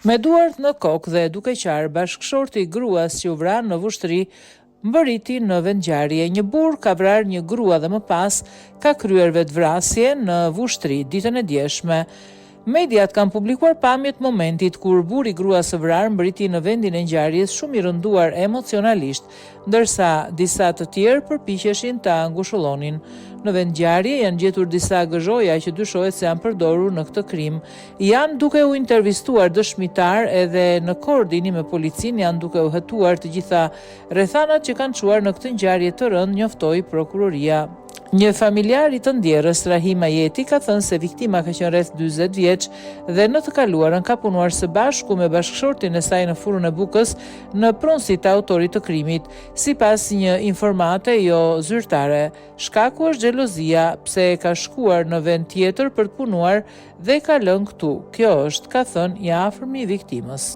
Me duart në kokë dhe duke qarë, bashkëshorti i gruas që u vran në Vushtrri mbërriti në vendngjarje. Një burr ka vrarë një grua dhe më pas ka kryer vetvrasje në Vushtrri ditën e djeshme. Mediat kanë publikuar pamjet momentit kur burri i gruas së vrarë mbriti në vendin e ngjarjes shumë i rënduar emocionalisht, ndërsa disa të tjerë përpiqeshin ta ngushëllonin. Në vendngjarje janë gjetur disa gëzhoja që dyshohet se janë përdorur në këtë krim. Janë duke u intervistuar dëshmitar edhe në koordinim me policinë janë duke u hetuar të gjitha rrethanat që kanë çuar në këtë ngjarje të rëndë, njoftoi prokuroria. Një familjar i të ndjerrës, Rahim Ajeti, ka thënë se viktima ka qenë rreth 40 vjeç dhe në të kaluarën ka punuar së bashku me bashkëshortin e saj në furrën e Bukës në pronësitë e autorit të krimit. Sipas një informate jo zyrtare, shkaku është xhelozia, pse ka shkuar në vend tjetër për të punuar dhe ka lënë këtu. Kjo është, ka thënë, i afërmi i viktimës.